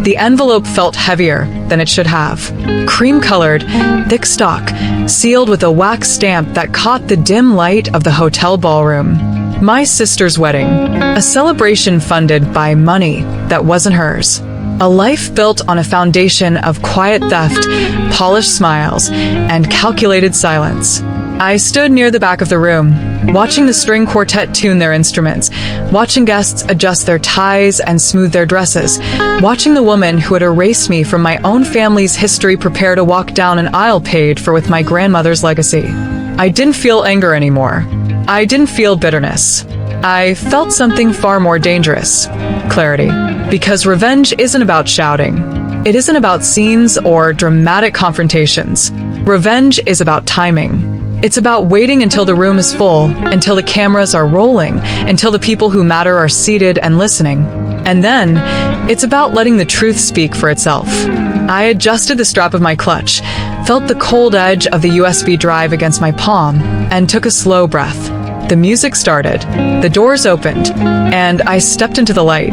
The envelope felt heavier than it should have. Cream-colored, thick stock, sealed with a wax stamp that caught the dim light of the hotel ballroom. My sister's wedding, a celebration funded by money that wasn't hers. A life built on a foundation of quiet theft, polished smiles, and calculated silence. I stood near the back of the room, watching the string quartet tune their instruments, watching guests adjust their ties and smooth their dresses, watching the woman who had erased me from my own family's history prepare to walk down an aisle paved for with my grandmother's legacy. I didn't feel anger anymore. I didn't feel bitterness. I felt something far more dangerous: clarity. Because revenge isn't about shouting. It isn't about scenes or dramatic confrontations. Revenge is about timing. It's about waiting until the room is full, until the cameras are rolling, until the people who matter are seated and listening. And then, it's about letting the truth speak for itself. I adjusted the strap of my clutch, felt the cold edge of the USB drive against my palm, and took a slow breath. The music started, the doors opened, and I stepped into the light.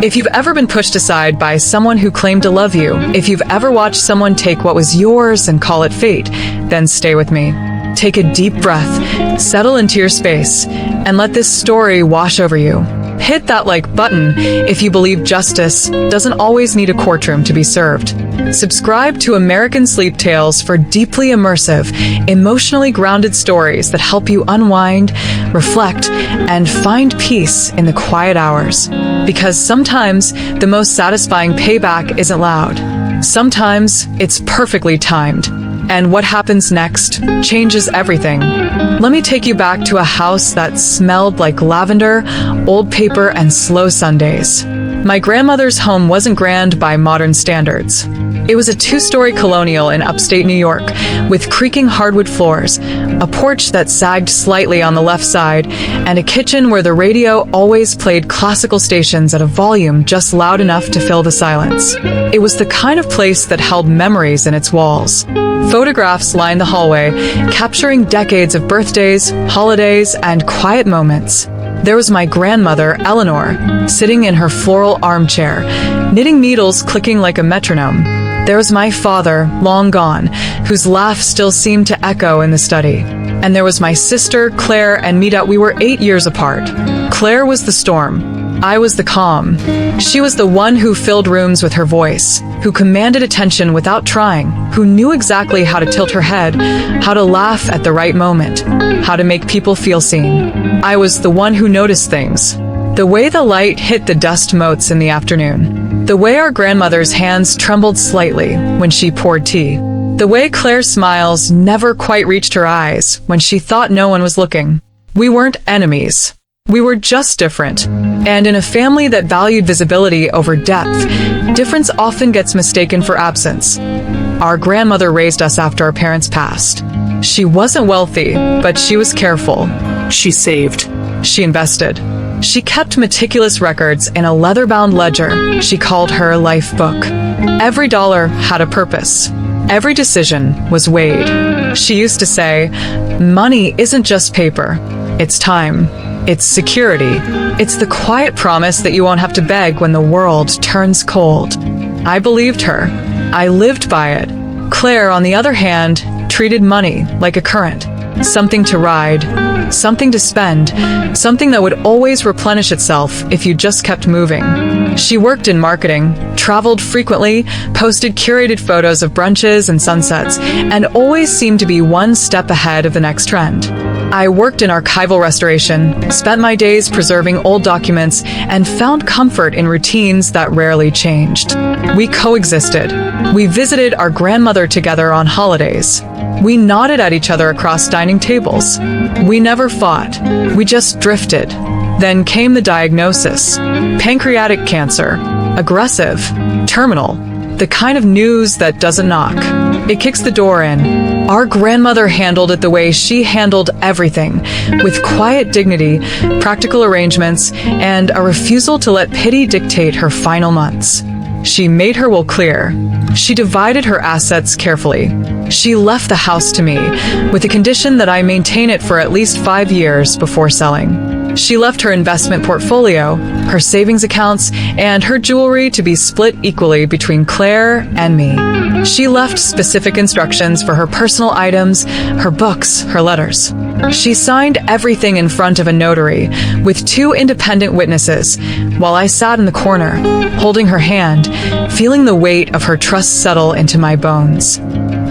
If you've ever been pushed aside by someone who claimed to love you, if you've ever watched someone take what was yours and call it fate, then stay with me. Take a deep breath, settle into your space, and let this story wash over you. Hit that like button if you believe justice doesn't always need a courtroom to be served. Subscribe to American Sleep Tales for deeply immersive, emotionally grounded stories that help you unwind, reflect, and find peace in the quiet hours. Because sometimes the most satisfying payback isn't loud. Sometimes it's perfectly timed. And what happens next changes everything. Let me take you back to a house that smelled like lavender, old paper, and slow Sundays. My grandmother's home wasn't grand by modern standards. It was a two-story colonial in upstate New York, with creaking hardwood floors, a porch that sagged slightly on the left side, and a kitchen where the radio always played classical stations at a volume just loud enough to fill the silence. It was the kind of place that held memories in its walls. Photographs lined the hallway, capturing decades of birthdays, holidays, and quiet moments. There was my grandmother, Eleanor, sitting in her floral armchair, knitting needles clicking like a metronome. There was my father, long gone, whose laugh still seemed to echo in the study. And there was my sister, Claire, and we were 8 years apart. Claire was the storm. I was the calm. She was the one who filled rooms with her voice, who commanded attention without trying, who knew exactly how to tilt her head, how to laugh at the right moment, how to make people feel seen. I was the one who noticed things. The way the light hit the dust motes in the afternoon. The way our grandmother's hands trembled slightly when she poured tea. The way Claire's smiles never quite reached her eyes when she thought no one was looking. We weren't enemies. We were just different. And in a family that valued visibility over depth, difference often gets mistaken for absence. Our grandmother raised us after our parents passed. She wasn't wealthy, but she was careful. She saved. She invested. She kept meticulous records in a leather-bound ledger she called her life book. Every dollar had a purpose. Every decision was weighed. She used to say, "Money isn't just paper. It's time. It's security. It's the quiet promise that you won't have to beg when the world turns cold." I believed her. I lived by it. Claire, on the other hand, treated money like a current. Something to ride, something to spend, something that would always replenish itself if you just kept moving. She worked in marketing, traveled frequently, posted curated photos of brunches and sunsets, and always seemed to be one step ahead of the next trend. I worked in archival restoration, spent my days preserving old documents, and found comfort in routines that rarely changed. We coexisted. We visited our grandmother together on holidays. We nodded at each other across dining tables. We never fought. We just drifted. Then came the diagnosis: pancreatic cancer. Aggressive. Terminal. The kind of news that doesn't knock. It kicks the door in. Our grandmother handled it the way she handled everything, with quiet dignity, practical arrangements, and a refusal to let pity dictate her final months. She made her will clear. She divided her assets carefully. She left the house to me, with the condition that I maintain it for at least 5 years before selling. She left her investment portfolio, her savings accounts, and her jewelry to be split equally between Claire and me. She left specific instructions for her personal items, her books, her letters. She signed everything in front of a notary with 2 independent witnesses, while I sat in the corner, holding her hand, feeling the weight of her trust settle into my bones.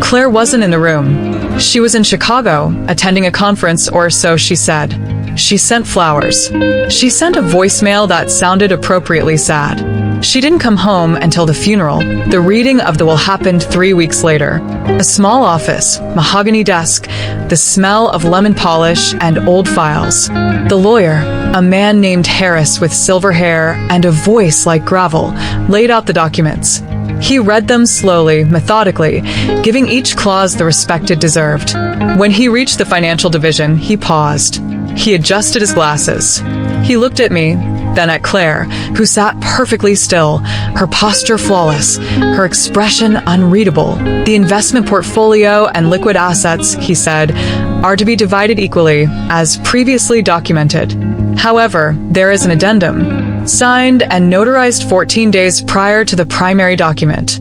Claire wasn't in the room. She was in Chicago, attending a conference, or so she said. She sent flowers. She sent a voicemail that sounded appropriately sad. She didn't come home until the funeral. The reading of the will happened 3 weeks later. A small office, mahogany desk, the smell of lemon polish and old files. The lawyer, a man named Harris with silver hair and a voice like gravel, laid out the documents. He read them slowly, methodically, giving each clause the respect it deserved. When he reached the financial division, he paused. He adjusted his glasses. He looked at me, then at Claire, who sat perfectly still, her posture flawless, her expression unreadable. The investment portfolio and liquid assets, he said, are to be divided equally, as previously documented. However, there is an addendum, signed and notarized 14 days prior to the primary document.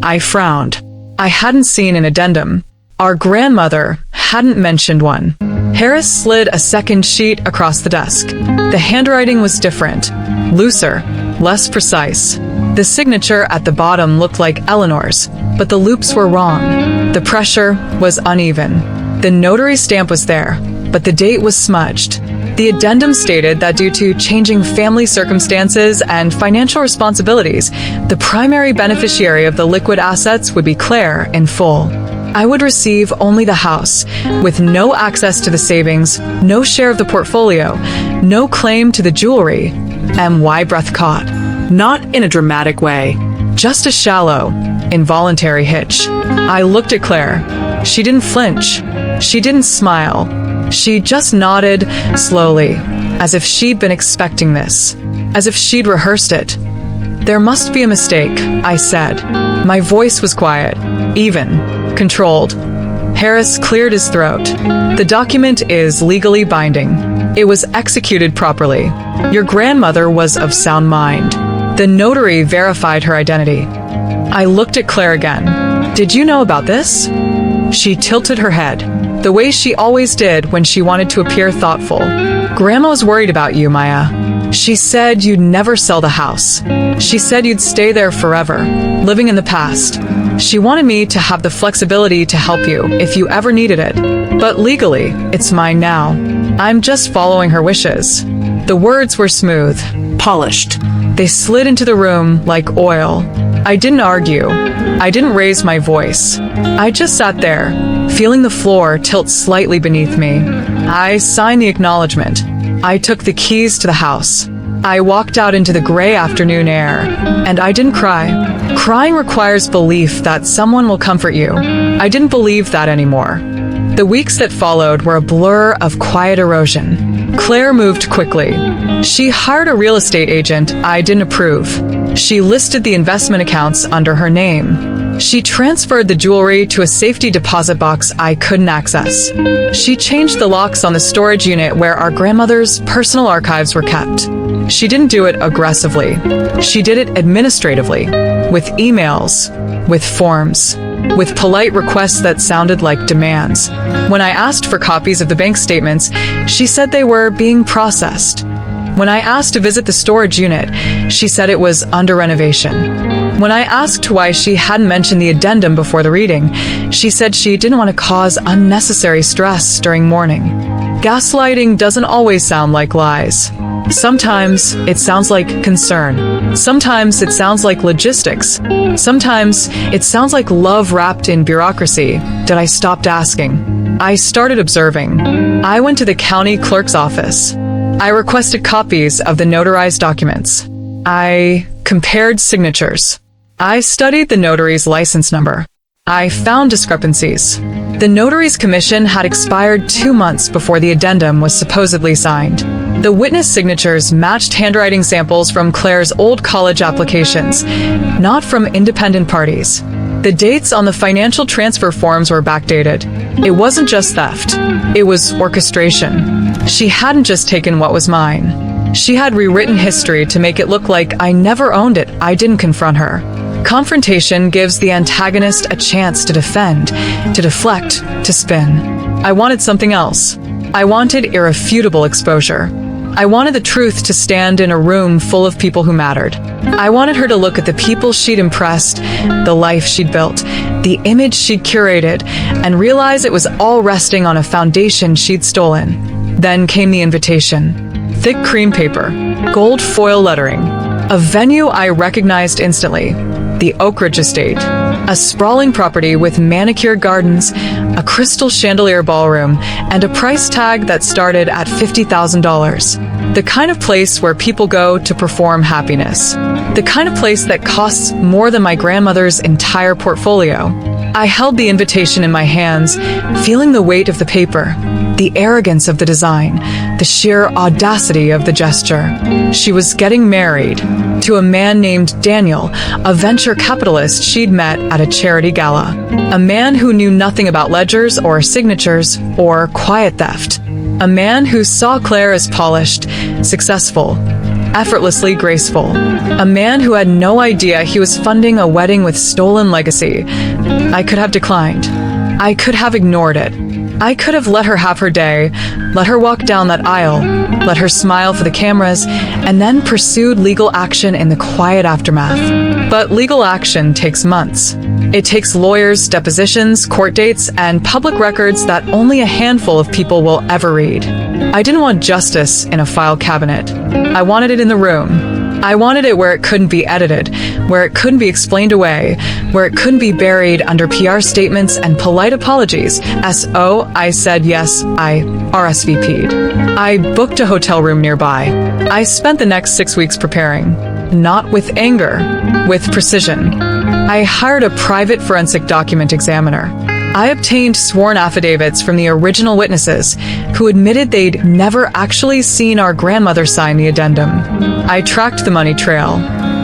I frowned. I hadn't seen an addendum. Our grandmother hadn't mentioned one. Harris slid a second sheet across the desk. The handwriting was different, looser, less precise. The signature at the bottom looked like Eleanor's, but the loops were wrong. The pressure was uneven. The notary stamp was there, but the date was smudged. The addendum stated that due to changing family circumstances and financial responsibilities, the primary beneficiary of the liquid assets would be Claire in full. I would receive only the house, with no access to the savings, no share of the portfolio, no claim to the jewelry. And why breath caught? Not in a dramatic way, just a shallow, involuntary hitch. I looked at Claire. She didn't flinch. She didn't smile. She just nodded slowly, as if she'd been expecting this, as if she'd rehearsed it. There must be a mistake, I said. My voice was quiet, even, controlled. Harris cleared his throat. The document is legally binding. It was executed properly. Your grandmother was of sound mind. The notary verified her identity. I looked at Claire again. Did you know about this? She tilted her head, the way she always did when she wanted to appear thoughtful. Grandma was worried about you, Maya. She said you'd never sell the house. She said you'd stay there forever, living in the past. She wanted me to have the flexibility to help you if you ever needed it. But legally, it's mine now. I'm just following her wishes. The words were smooth, polished. They slid into the room like oil. I didn't argue. I didn't raise my voice. I just sat there, feeling the floor tilt slightly beneath me. I signed the acknowledgement. I took the keys to the house. I walked out into the gray afternoon air, and I didn't cry. Crying requires belief that someone will comfort you. I didn't believe that anymore. The weeks that followed were a blur of quiet erosion. Claire moved quickly. She hired a real estate agent I didn't approve. She listed the investment accounts under her name. She transferred the jewelry to a safety deposit box I couldn't access. She changed the locks on the storage unit where our grandmother's personal archives were kept. She didn't do it aggressively. She did it administratively, with emails, with forms, with polite requests that sounded like demands. When I asked for copies of the bank statements, she said they were being processed. When I asked to visit the storage unit, she said it was under renovation. When I asked why she hadn't mentioned the addendum before the reading, she said she didn't want to cause unnecessary stress during mourning. Gaslighting doesn't always sound like lies. Sometimes it sounds like concern. Sometimes it sounds like logistics. Sometimes it sounds like love wrapped in bureaucracy that I stopped asking. I started observing. I went to the county clerk's office. I requested copies of the notarized documents. I compared signatures. I studied the notary's license number. I found discrepancies. The notary's commission had expired 2 months before the addendum was supposedly signed. The witness signatures matched handwriting samples from Claire's old college applications, not from independent parties. The dates on the financial transfer forms were backdated. It wasn't just theft. It was orchestration. She hadn't just taken what was mine. She had rewritten history to make it look like I never owned it. I didn't confront her. Confrontation gives the antagonist a chance to defend, to deflect, to spin. I wanted something else. I wanted irrefutable exposure. I wanted the truth to stand in a room full of people who mattered. I wanted her to look at the people she'd impressed, the life she'd built, the image she'd curated, and realize it was all resting on a foundation she'd stolen. Then came the invitation. Thick cream paper, gold foil lettering, a venue I recognized instantly, the Oak Ridge Estate, a sprawling property with manicured gardens, a crystal chandelier ballroom, and a price tag that started at $50,000. The kind of place where people go to perform happiness. The kind of place that costs more than my grandmother's entire portfolio. I held the invitation in my hands, feeling the weight of the paper, the arrogance of the design, the sheer audacity of the gesture. She was getting married to a man named Daniel, a venture capitalist she'd met at a charity gala. A man who knew nothing about ledgers or signatures or quiet theft. A man who saw Claire as polished, successful, effortlessly graceful. A man who had no idea he was funding a wedding with stolen legacy. I could have declined. I could have ignored it. I could have let her have her day, let her walk down that aisle, let her smile for the cameras, and then pursued legal action in the quiet aftermath. But legal action takes months. It takes lawyers, depositions, court dates, and public records that only a handful of people will ever read. I didn't want justice in a file cabinet. I wanted it in the room. I wanted it where it couldn't be edited, where it couldn't be explained away, where it couldn't be buried under PR statements and polite apologies. S.O. I said yes, I RSVP'd. I booked a hotel room nearby. I spent the next 6 weeks preparing. Not with anger, with precision. I hired a private forensic document examiner. I obtained sworn affidavits from the original witnesses who admitted they'd never actually seen our grandmother sign the addendum. I tracked the money trail.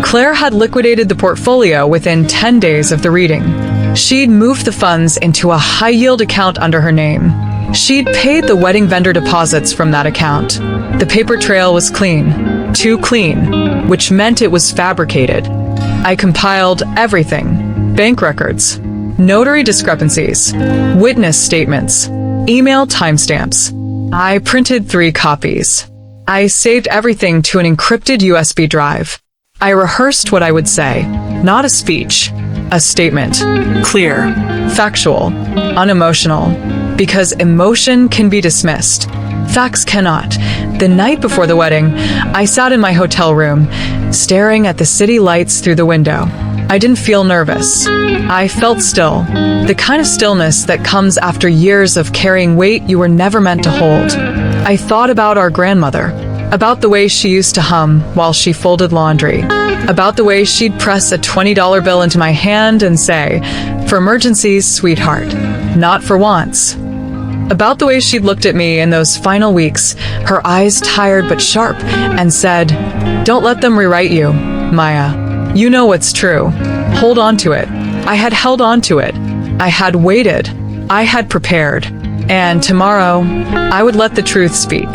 Claire had liquidated the portfolio within 10 days of the reading. She'd moved the funds into a high-yield account under her name. She'd paid the wedding vendor deposits from that account. The paper trail was clean, too clean, which meant it was fabricated. I compiled everything: bank records, notary discrepancies, witness statements, email timestamps. I printed 3 copies. I saved everything to an encrypted USB drive. I rehearsed what I would say, not a speech, a statement. Clear, factual, unemotional, because emotion can be dismissed. Facts cannot. The night before the wedding, I sat in my hotel room, staring at the city lights through the window. I didn't feel nervous. I felt still, the kind of stillness that comes after years of carrying weight you were never meant to hold. I thought about our grandmother, about the way she used to hum while she folded laundry, about the way she'd press a $20 bill into my hand and say, "For emergencies, sweetheart, not for wants." About the way she'd looked at me in those final weeks, her eyes tired but sharp, and said, "Don't let them rewrite you, Maya. You know what's true. Hold on to it." I had held on to it. I had waited. I had prepared. And tomorrow, I would let the truth speak.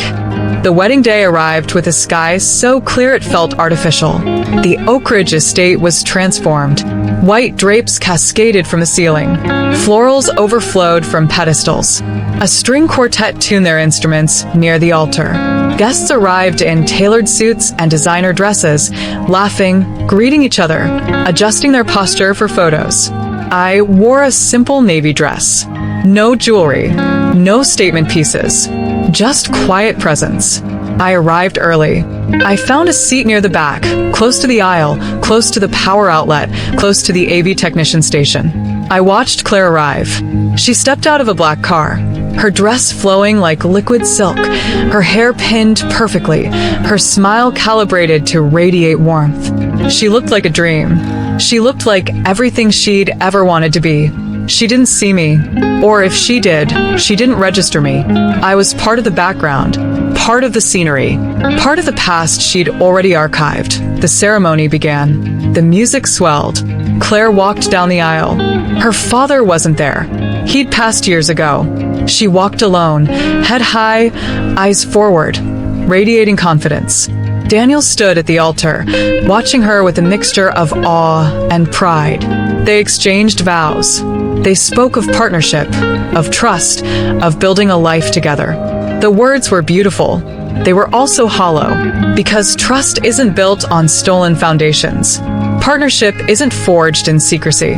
The wedding day arrived with a sky so clear it felt artificial. The Oak Ridge Estate was transformed. White drapes cascaded from the ceiling. Florals overflowed from pedestals. A string quartet tuned their instruments near the altar. Guests arrived in tailored suits and designer dresses, laughing, greeting each other, adjusting their posture for photos. I wore a simple navy dress. No jewelry, no statement pieces, just quiet presence. I arrived early. I found a seat near the back, close to the aisle, close to the power outlet, close to the AV technician station. I watched Claire arrive. She stepped out of a black car, her dress flowing like liquid silk, her hair pinned perfectly, her smile calibrated to radiate warmth. She looked like a dream. She looked like everything she'd ever wanted to be. She didn't see me, or if she did, she didn't register me. I was part of the background, part of the scenery, part of the past she'd already archived. The ceremony began. The music swelled. Claire walked down the aisle. Her father wasn't there. He'd passed years ago. She walked alone, head high, eyes forward, radiating confidence. Daniel stood at the altar, watching her with a mixture of awe and pride. They exchanged vows. They spoke of partnership, of trust, of building a life together. The words were beautiful. They were also hollow, because trust isn't built on stolen foundations. Partnership isn't forged in secrecy.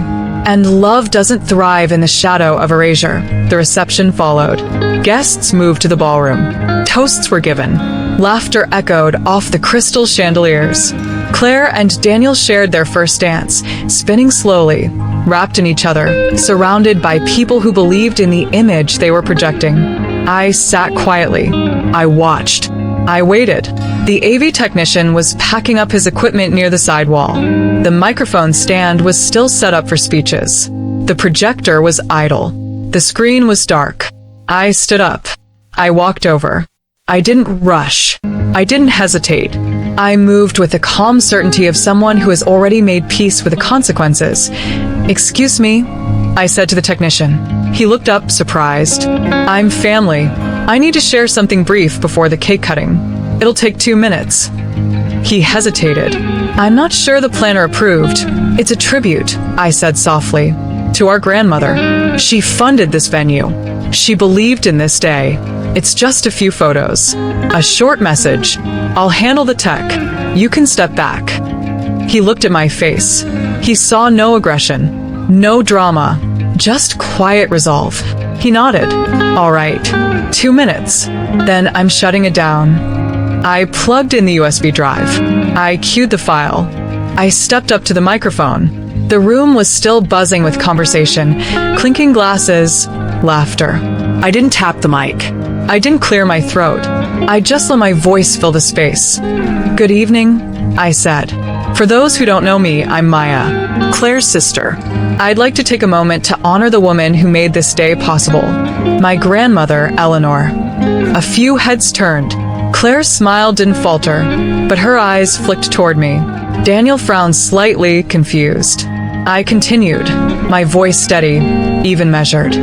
And love doesn't thrive in the shadow of erasure. The reception followed. Guests moved to the ballroom. Toasts were given. Laughter echoed off the crystal chandeliers. Claire and Daniel shared their first dance, spinning slowly, wrapped in each other, surrounded by people who believed in the image they were projecting. I sat quietly. I watched. I waited. The AV technician was packing up his equipment near the sidewall. The microphone stand was still set up for speeches. The projector was idle. The screen was dark. I stood up. I walked over. I didn't rush. I didn't hesitate. I moved with the calm certainty of someone who has already made peace with the consequences. "Excuse me," I said to the technician. He looked up, surprised. "I'm family. I need to share something brief before the cake cutting. It'll take 2 minutes." He hesitated. "I'm not sure the planner approved. It's a tribute," I said softly, "to our grandmother. She funded this venue. She believed in this day. It's just a few photos. A short message. I'll handle the tech. You can step back." He looked at my face. He saw no aggression, no drama, just quiet resolve. He nodded. "All right, 2 minutes. Then I'm shutting it down." I plugged in the USB drive. I cued the file. I stepped up to the microphone. The room was still buzzing with conversation, clinking glasses, laughter. I didn't tap the mic. I didn't clear my throat. I just let my voice fill the space. "Good evening," I said. "For those who don't know me, I'm Maya, Claire's sister. I'd like to take a moment to honor the woman who made this day possible. My grandmother, Eleanor." A few heads turned. Claire's smile didn't falter, but her eyes flicked toward me. Daniel frowned slightly, confused. I continued, my voice steady, even measured.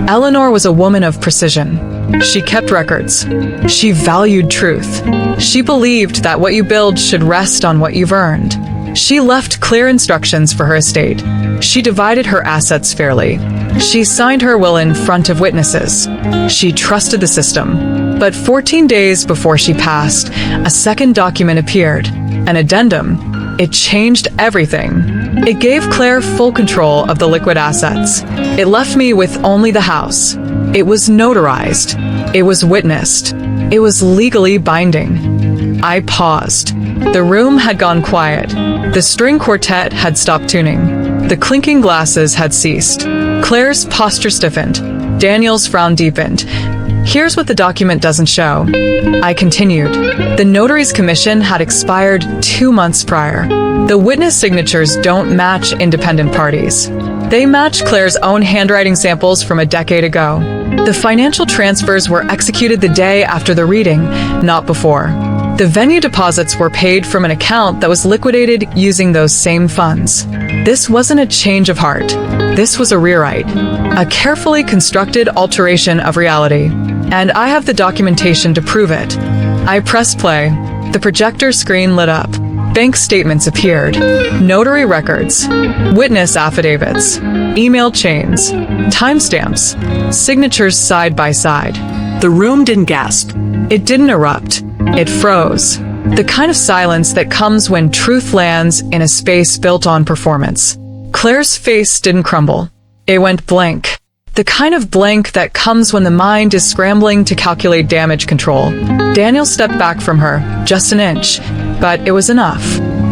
Eleanor was a woman of precision. She kept records. She valued truth. She believed that what you build should rest on what you've earned. She left clear instructions for her estate. She divided her assets fairly. She signed her will in front of witnesses. She trusted the system. But 14 days before she passed, a second document appeared, an addendum. It changed everything. It gave Claire full control of the liquid assets. It left me with only the house. It was notarized. It was witnessed. It was legally binding. I paused. The room had gone quiet. The string quartet had stopped tuning. The clinking glasses had ceased. Claire's posture stiffened. Daniel's frown deepened. Here's what the document doesn't show. I continued. The notary's commission had expired 2 months prior. The witness signatures don't match independent parties. They match Claire's own handwriting samples from a decade ago. The financial transfers were executed the day after the reading, not before. The venue deposits were paid from an account that was liquidated using those same funds. This wasn't a change of heart. This was a rewrite, a carefully constructed alteration of reality. And I have the documentation to prove it. I pressed play. The projector screen lit up. Bank statements appeared. Notary records. Witness affidavits. Email chains. Timestamps. Signatures side by side. The room didn't gasp. It didn't erupt. It froze. The kind of silence that comes when truth lands in a space built on performance. Claire's face didn't crumble. It went blank. The kind of blank that comes when the mind is scrambling to calculate damage control. Daniel stepped back from her, just an inch, but it was enough.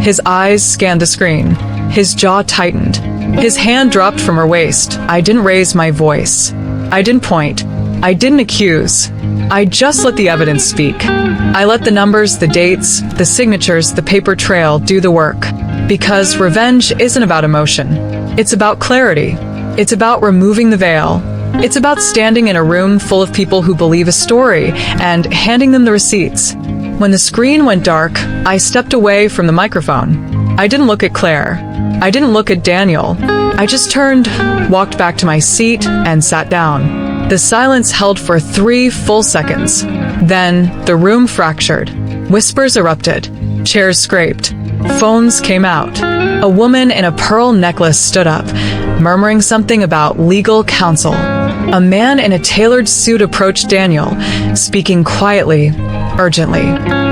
His eyes scanned the screen. His jaw tightened. His hand dropped from her waist. I didn't raise my voice. I didn't point. I didn't accuse. I just let the evidence speak. I let the numbers, the dates, the signatures, the paper trail do the work. Because revenge isn't about emotion. It's about clarity. It's about removing the veil. It's about standing in a room full of people who believe a story and handing them the receipts. When the screen went dark, I stepped away from the microphone. I didn't look at Claire. I didn't look at Daniel. I just turned, walked back to my seat, and sat down. The silence held for 3 full seconds. Then, the room fractured. Whispers erupted. Chairs scraped. Phones came out. A woman in a pearl necklace stood up, murmuring something about legal counsel. A man in a tailored suit approached Daniel, speaking quietly, urgently.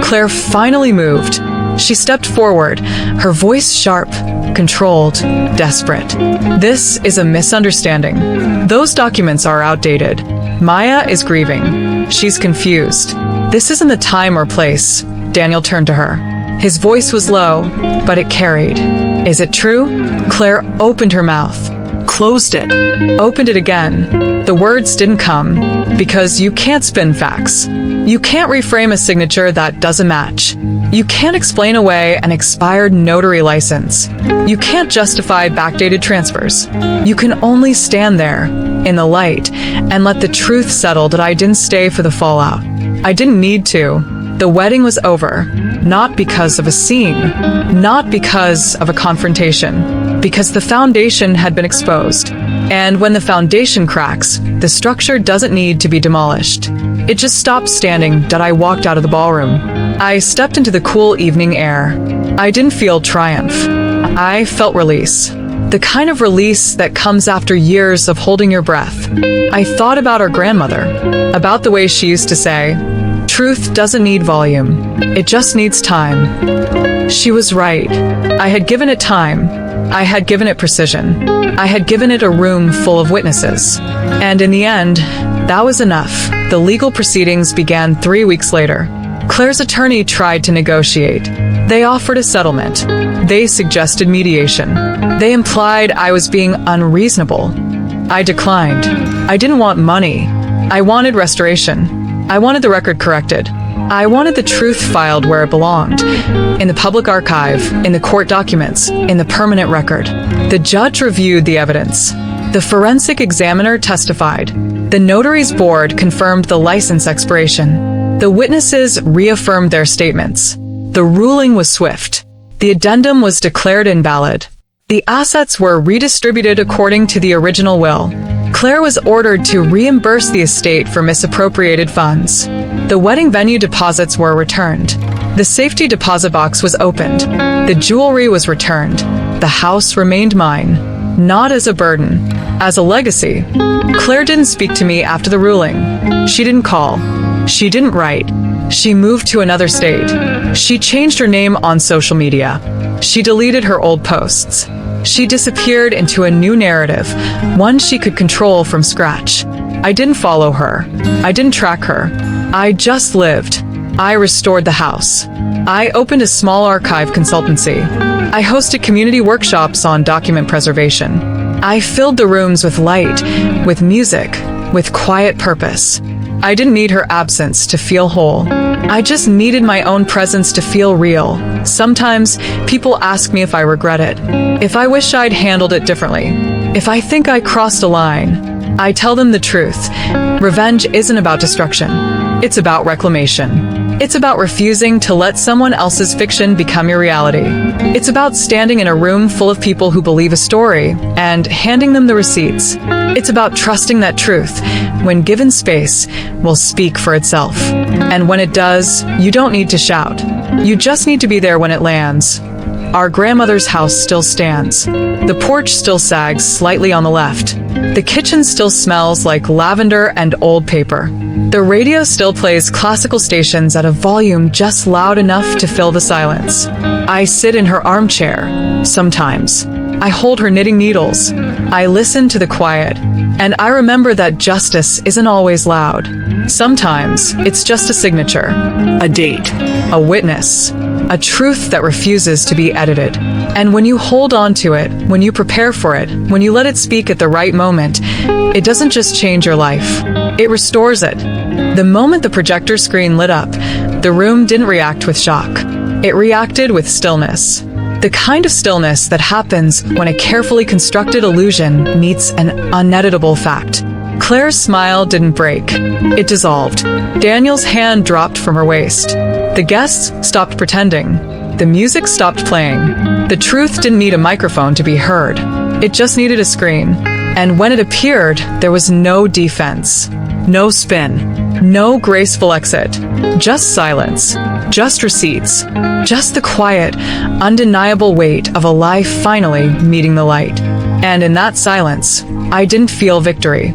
Claire finally moved. She stepped forward, her voice sharp, controlled, desperate. "This is a misunderstanding. Those documents are outdated. Maya is grieving. She's confused. This isn't the time or place." Daniel turned to her. His voice was low, but it carried. "Is it true?" Claire opened her mouth, closed it, opened it again. The words didn't come, because you can't spin facts. You can't reframe a signature that doesn't match. You can't explain away an expired notary license. You can't justify backdated transfers. You can only stand there, in the light, and let the truth settle that I didn't stay for the fallout. I didn't need to. The wedding was over, not because of a scene, not because of a confrontation, because the foundation had been exposed. And when the foundation cracks, the structure doesn't need to be demolished. It just stopped standing that I walked out of the ballroom. I stepped into the cool evening air. I didn't feel triumph. I felt release. The kind of release that comes after years of holding your breath. I thought about our grandmother, about the way she used to say, "Truth doesn't need volume. It just needs time." She was right. I had given it time. I had given it precision. I had given it a room full of witnesses. And in the end, that was enough. The legal proceedings began 3 weeks later. Claire's attorney tried to negotiate. They offered a settlement. They suggested mediation. They implied I was being unreasonable. I declined. I didn't want money. I wanted restoration. I wanted the record corrected. I wanted the truth filed where it belonged. In the public archive, in the court documents, in the permanent record. The judge reviewed the evidence. The forensic examiner testified. The notary's board confirmed the license expiration. The witnesses reaffirmed their statements. The ruling was swift. The addendum was declared invalid. The assets were redistributed according to the original will. Claire was ordered to reimburse the estate for misappropriated funds. The wedding venue deposits were returned. The safety deposit box was opened. The jewelry was returned. The house remained mine, not as a burden, as a legacy. Claire didn't speak to me after the ruling. She didn't call. She didn't write. She moved to another state. She changed her name on social media. She deleted her old posts. She disappeared into a new narrative, one she could control from scratch. I didn't follow her. I didn't track her. I just lived. I restored the house. I opened a small archive consultancy. I hosted community workshops on document preservation. I filled the rooms with light, with music, with quiet purpose. I didn't need her absence to feel whole. I just needed my own presence to feel real. Sometimes people ask me if I regret it, if I wish I'd handled it differently, if I think I crossed a line. I tell them the truth. Revenge isn't about destruction. It's about reclamation. It's about refusing to let someone else's fiction become your reality. It's about standing in a room full of people who believe a story and handing them the receipts. It's about trusting that truth, when given space, will speak for itself. And when it does, you don't need to shout. You just need to be there when it lands. Our grandmother's house still stands. The porch still sags slightly on the left. The kitchen still smells like lavender and old paper. The radio still plays classical stations at a volume just loud enough to fill the silence. I sit in her armchair, sometimes. I hold her knitting needles. I listen to the quiet. And I remember that justice isn't always loud. Sometimes it's just a signature, a date, a witness, a truth that refuses to be edited. And when you hold on to it, when you prepare for it, when you let it speak at the right moment, it doesn't just change your life. It restores it. The moment the projector screen lit up, the room didn't react with shock. It reacted with stillness. The kind of stillness that happens when a carefully constructed illusion meets an uneditable fact. Claire's smile didn't break. It dissolved. Daniel's hand dropped from her waist. The guests stopped pretending. The music stopped playing. The truth didn't need a microphone to be heard. It just needed a screen. And when it appeared, there was no defense, no spin, no graceful exit, just silence, just receipts, just the quiet, undeniable weight of a life finally meeting the light. And in that silence, I didn't feel victory.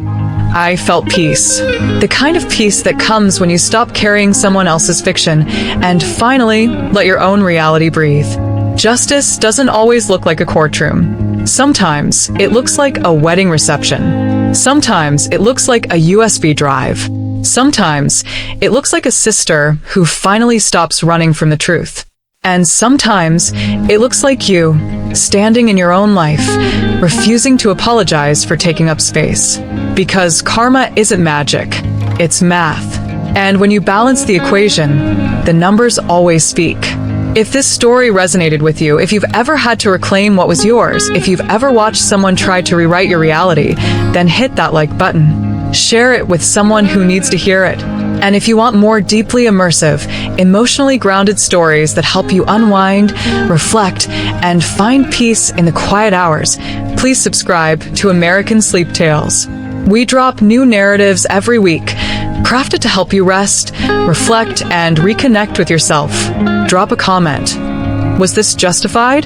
I felt peace. The kind of peace that comes when you stop carrying someone else's fiction and finally let your own reality breathe. Justice doesn't always look like a courtroom. Sometimes it looks like a wedding reception. Sometimes it looks like a USB drive. Sometimes it looks like a sister who finally stops running from the truth. And sometimes it looks like you, standing in your own life, refusing to apologize for taking up space. Because karma isn't magic, it's math. And when you balance the equation, the numbers always speak. If this story resonated with you, if you've ever had to reclaim what was yours, if you've ever watched someone try to rewrite your reality, then hit that like button. Share it with someone who needs to hear it. And if you want more deeply immersive, emotionally grounded stories that help you unwind, reflect, and find peace in the quiet hours, please subscribe to American Sleep Tales. We drop new narratives every week, crafted to help you rest, reflect, and reconnect with yourself. Drop a comment. Was this justified?